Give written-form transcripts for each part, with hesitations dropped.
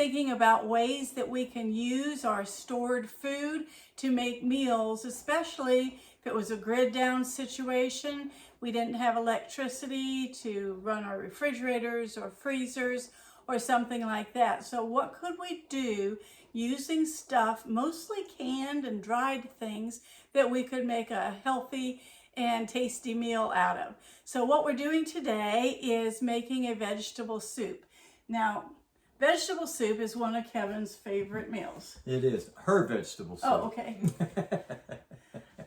thinking about ways that we can use our stored food to make meals, especially if it was a grid down situation. We didn't have electricity to run our refrigerators or freezers or something like that. So what could we do using stuff, mostly canned and dried things, that we could make a healthy and tasty meal out of? So what we're doing today is making a vegetable soup. Now, vegetable soup is one of Kevin's favorite meals. It is her vegetable soup. Oh, okay.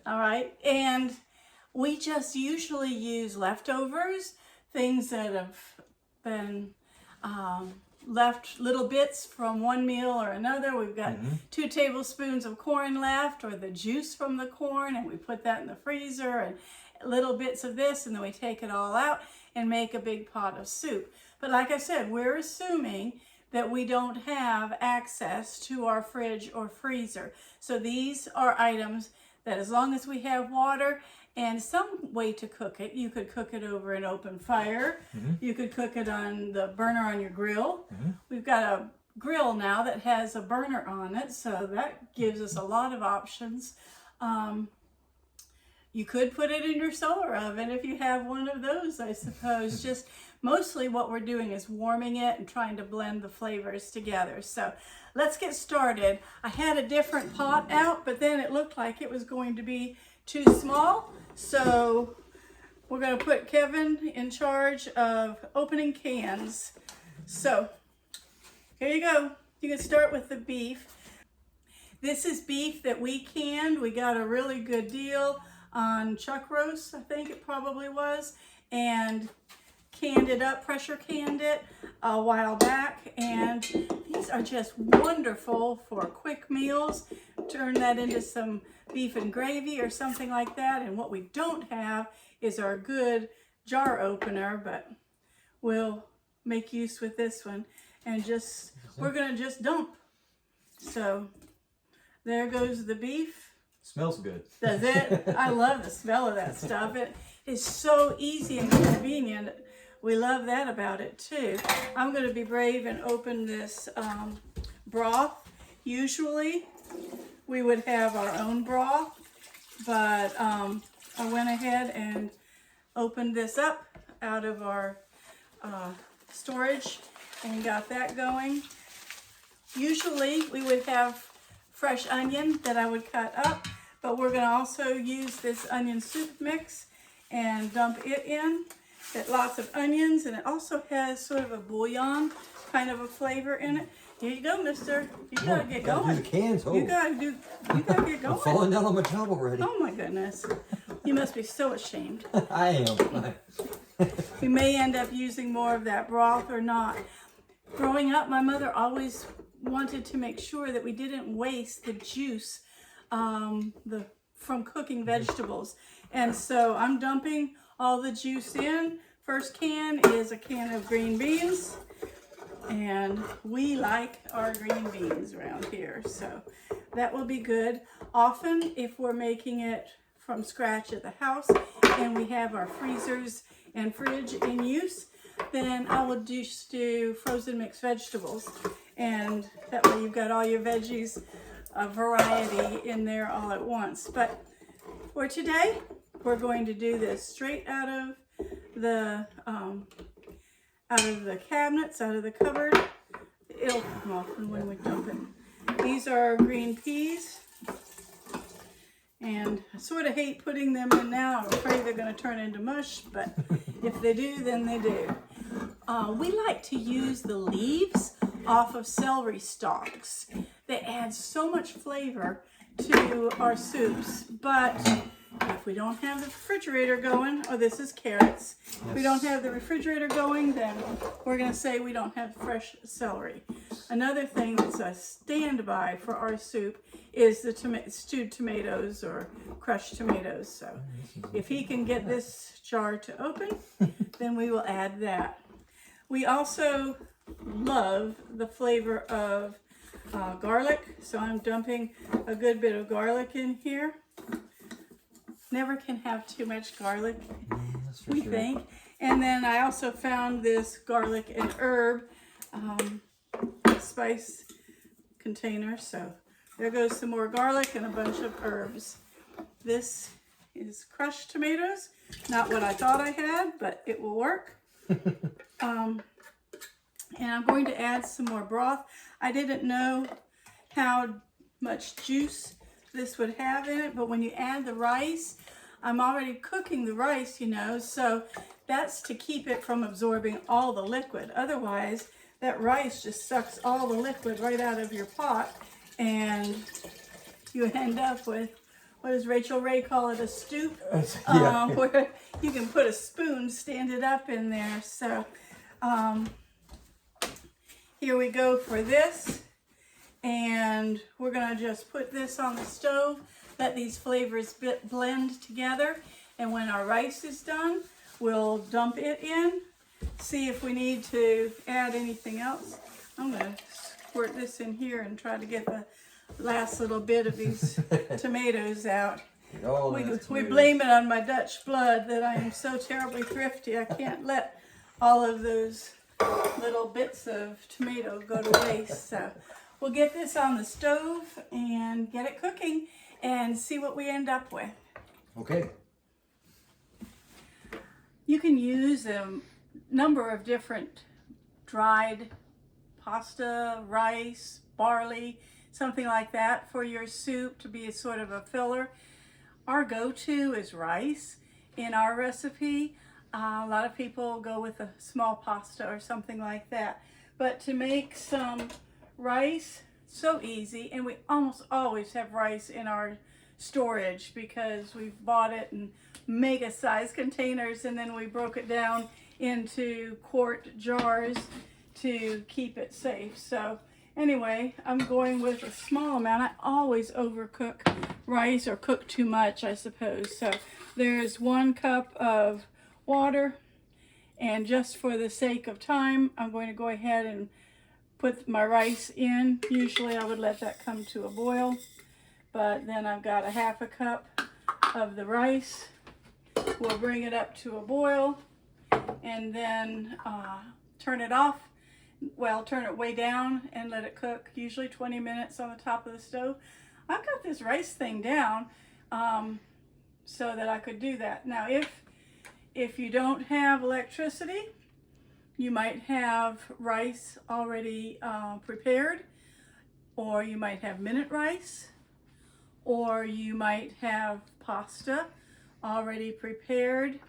All right. And we just usually use leftovers, things that have been left, little bits from one meal or another. We've got 2 tablespoons of corn left, or the juice from the corn, and we put that in the freezer, and little bits of this, and then we take it all out and make a big pot of soup. But like I said, we're assuming that we don't have access to our fridge or freezer. So these are items that, as long as we have water and some way to cook it, you could cook it over an open fire. You could cook it on the burner on your grill. We've got a grill now that has a burner on it, so that gives us a lot of options. You could put it in your solar oven if you have one of those, I suppose. Just mostly what we're doing is warming it and trying to blend the flavors together. So let's get started. I had a different pot out, but then it looked like it was going to be too small. So we're going to put Kevin in charge of opening cans. So here you go. You can start with the beef. This is beef that we canned. We got a really good deal on chuck roast, I think it probably was, and canned it up, pressure canned it a while back, and these are just wonderful for quick meals. Turn that into some beef and gravy or something like that. And what we don't have is our good jar opener, but we'll make use with this one, and just we're gonna just dump. So there goes the beef. Smells good. Does it? I love the smell of that stuff. It is so easy and convenient. We love that about it too. I'm going to be brave and open this broth. Usually we would have our own broth, but I went ahead and opened this up out of our storage and got that going. Usually we would have fresh onion that I would cut up, but we're going to also use this onion soup mix and dump it in. It lots of onions, and it also has sort of a bouillon kind of a flavor in it. Here you go, mister. You gotta get going. Do the cans. Oh. You gotta get going. I'm falling down on my job already. Oh my goodness. You must be so ashamed. I am. We may end up using more of that broth or not. Growing up, my mother always wanted to make sure that we didn't waste the juice from cooking vegetables. And so I'm dumping all the juice in. First can is a can of green beans, and we like our green beans around here, so that will be good. Often if we're making it from scratch at the house and we have our freezers and fridge in use, then I will just do frozen mixed vegetables, and that way you've got all your veggies, a variety in there all at once. But for today, we're going to do this straight out of the cabinets, out of the cupboard. It'll come off when we dump it. These are green peas, and I sort of hate putting them in now. I'm afraid they're going to turn into mush, but if they do, then they do. We like to use the leaves off of celery stalks. They add so much flavor to our soups, but if we don't have the refrigerator going, oh, this is carrots. Yes. If we don't have the refrigerator going, then we're going to say we don't have fresh celery. Another thing that's a standby for our soup is the stewed tomatoes or crushed tomatoes. So if he can get this jar to open, then we will add that. We also love the flavor of garlic, so I'm dumping a good bit of garlic in here. Never can have too much garlic, we think. And then I also found this garlic and herb spice container. So there goes some more garlic and a bunch of herbs. This is crushed tomatoes. Not what I thought I had, but it will work. And I'm going to add some more broth. I didn't know how much juice this would have in it, but when you add the rice, I'm already cooking the rice, you know, so that's to keep it from absorbing all the liquid. Otherwise, that rice just sucks all the liquid right out of your pot, and you end up with, what does Rachel Ray call it, a stoop? Yeah. Where you can put a spoon, stand it up in there. So here we go for this. And we're gonna just put this on the stove, let these flavors blend together. And when our rice is done, we'll dump it in, see if we need to add anything else. I'm gonna squirt this in here and try to get the last little bit of these tomatoes out. We blame it on my Dutch blood that I am so terribly thrifty. I can't let all of those little bits of tomato go to waste. So we'll get this on the stove and get it cooking and see what we end up with. Okay. You can use a number of different dried pasta, rice, barley, something like that for your soup to be a sort of a filler. Our go-to is rice in our recipe. A lot of people go with a small pasta or something like that. But to make some rice, so easy, and we almost always have rice in our storage because we've bought it in mega size containers and then we broke it down into quart jars to keep it safe. So anyway, I'm going with a small amount. I always overcook rice or cook too much, I suppose. So there's 1 cup of water, and just for the sake of time, I'm going to go ahead and put my rice in. Usually I would let that come to a boil, but then I've got a 1/2 cup of the rice. We'll bring it up to a boil and then turn it off. Well, turn it way down and let it cook, usually 20 minutes on the top of the stove. I've got this rice thing down so that I could do that. Now, if you don't have electricity, you might have rice already prepared, or you might have minute rice, or you might have pasta already prepared,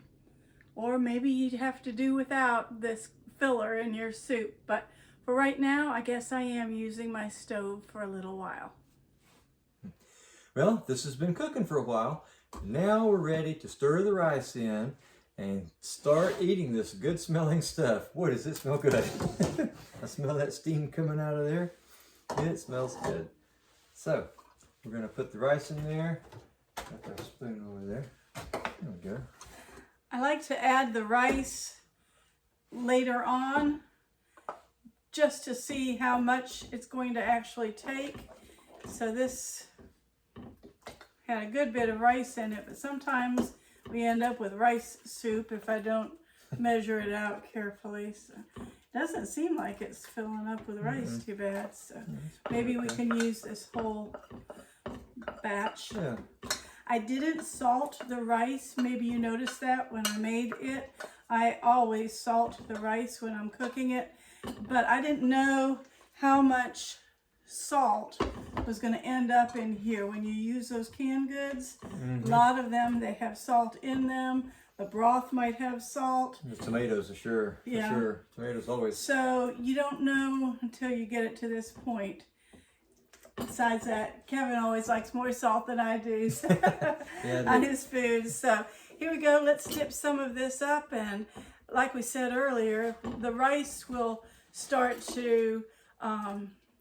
or maybe you'd have to do without this filler in your soup. But for right now, I guess I am using my stove for a little while. Well, this has been cooking for a while. Now we're ready to stir the rice in and start eating this good smelling stuff. Boy, does it smell good. I smell that steam coming out of there. It smells good. So we're gonna put the rice in there. Got our spoon over there. There we go. I like to add the rice later on just to see how much it's going to actually take. So this had a good bit of rice in it, but sometimes we end up with rice soup if I don't measure it out carefully. So it doesn't seem like it's filling up with rice too bad. So maybe we can use this whole batch. Yeah. I didn't salt the rice. Maybe you noticed that when I made it. I always salt the rice when I'm cooking it, but I didn't know how much salt was going to end up in here. When you use those canned goods, a lot of them, they have salt in them. The broth might have salt. The tomatoes are sure. Yeah. For sure. Tomatoes always. So you don't know until you get it to this point. Besides that, Kevin always likes more salt than I do on his food. So here we go. Let's dip some of this up. And like we said earlier, the rice will start to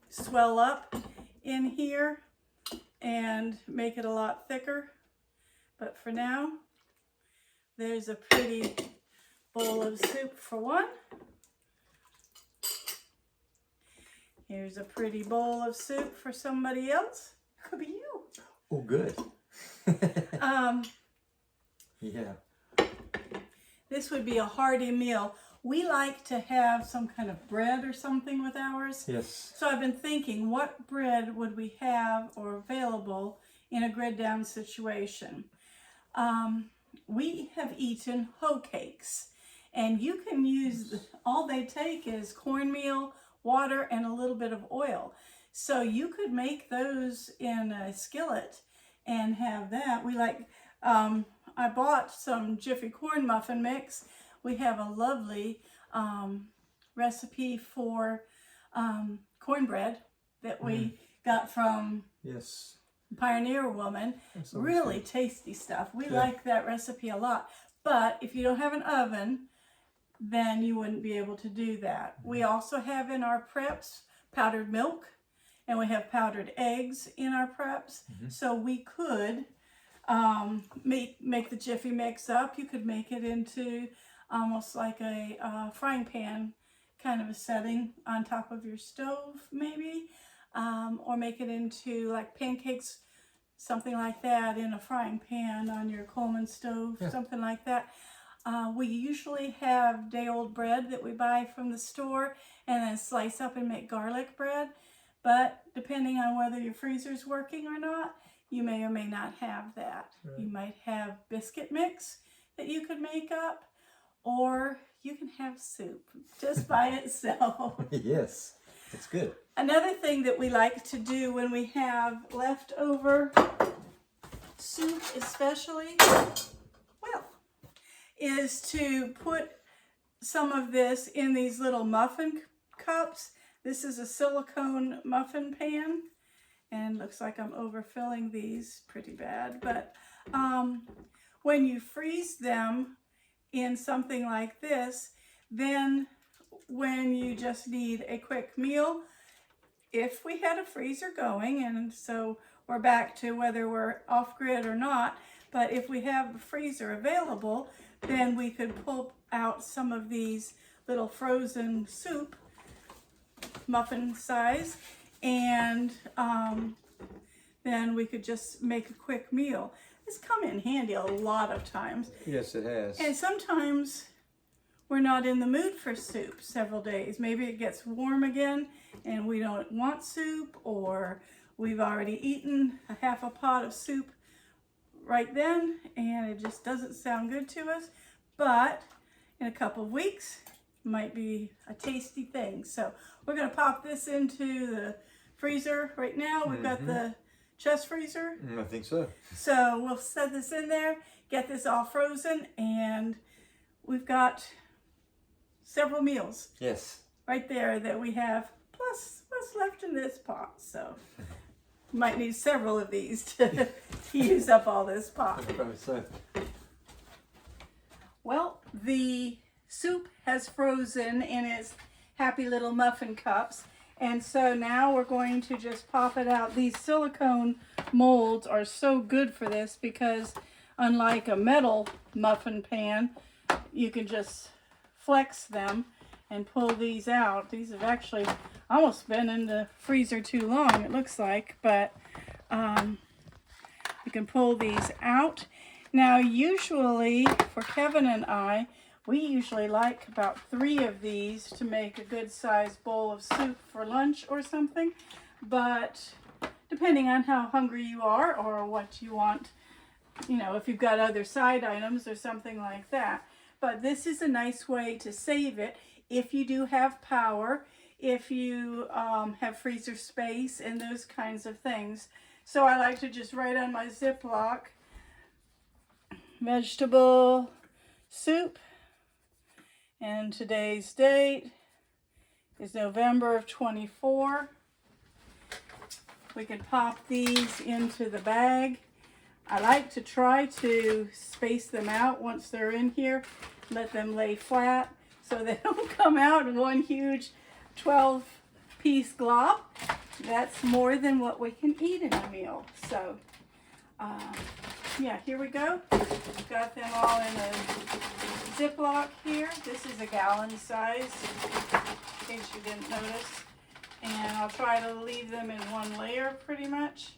swell up in here and make it a lot thicker. But for now, there's a pretty bowl of soup for one. Here's a pretty bowl of soup for somebody else. Could be you. Oh, good. Yeah. This would be a hearty meal. we like to have some kind of bread or something with ours. Yes. So I've been thinking, what bread would we have or available in a grid down situation? We have eaten hoe cakes, and you can use, all they take is cornmeal, water, and a little bit of oil. So you could make those in a skillet and have that. We like, I bought some Jiffy corn muffin mix. We have a lovely recipe for cornbread that we got from Yes. Pioneer Woman. That's Really awesome. tasty stuff. We Yeah. like that recipe a lot. But if you don't have an oven, then you wouldn't be able to do that. We also have in our preps powdered milk, and we have powdered eggs in our preps. So we could make the Jiffy mix up. You could make it into almost like a frying pan kind of a setting on top of your stove, maybe, or make it into like pancakes, something like that, in a frying pan on your Coleman stove, something like that. We usually have day-old bread that we buy from the store and then slice up and make garlic bread. But depending on whether your freezer's working or not, you may or may not have that. Right. You might have biscuit mix that you could make up, or you can have soup just by itself. Yes, that's good. Another thing that we like to do when we have leftover soup especially, well, is to put some of this in these little muffin cups. This is a silicone muffin pan, and looks like I'm overfilling these pretty bad, but when you freeze them in something like this, then when you just need a quick meal, if we had a freezer going, and so we're back to whether we're off grid or not, but if we have a freezer available, then we could pull out some of these little frozen soup, muffin size, and then we could just make a quick meal. It's come in handy a lot of times. Yes, it has. And sometimes we're not in the mood for soup several days. Maybe it gets warm again and we don't want soup, or we've already eaten a half a pot of soup right then and it just doesn't sound good to us. But in a couple of weeks, might be a tasty thing. So we're gonna pop this into the freezer right now. We've got the chest freezer. I think so. So we'll set this in there, get this all frozen, and we've got several meals Yes. right there that we have, plus what's left in this pot. So might need several of these to use up all this pot. Probably so. Well, the soup has frozen in its happy little muffin cups. And so now we're going to just pop it out. These silicone molds are so good for this because unlike a metal muffin pan, you can just flex them and pull these out. These have actually almost been in the freezer too long, it looks like, but you can pull these out. Now, usually for Kevin and I, we usually like about 3 of these to make a good sized bowl of soup for lunch or something. But depending on how hungry you are or what you want, you know, if you've got other side items or something like that. But this is a nice way to save it if you do have power, if you have freezer space and those kinds of things. So I like to just write on my Ziploc, vegetable soup. And today's date is November of 24. We can pop these into the bag. I like to try to space them out once they're in here, let them lay flat so they don't come out in one huge 12-piece glob. That's more than what we can eat in a meal. So, yeah, here we go. We've got them all in a Ziploc here. This is a gallon size, in case you didn't notice. And I'll try to leave them in one layer pretty much.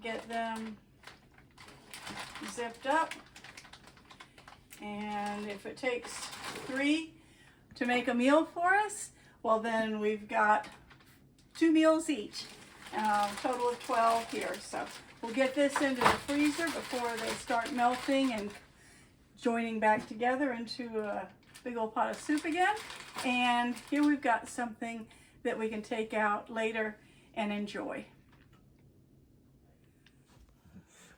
Get them zipped up. And if it takes 3, to make a meal for us, well then we've got 2 meals each. Total of 12 here. So we'll get this into the freezer before they start melting and joining back together into a big old pot of soup again. And here we've got something that we can take out later and enjoy.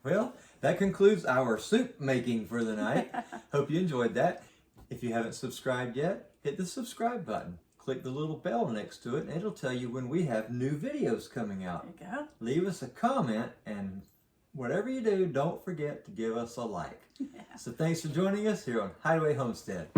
Well, that concludes our soup making for the night. Hope you enjoyed that. If you haven't subscribed yet, hit the subscribe button. Click the little bell next to it and it'll tell you when we have new videos coming out. There you go. Leave us a comment, and whatever you do, don't forget to give us a like. Yeah. So thanks for joining us here on Hideaway Homestead.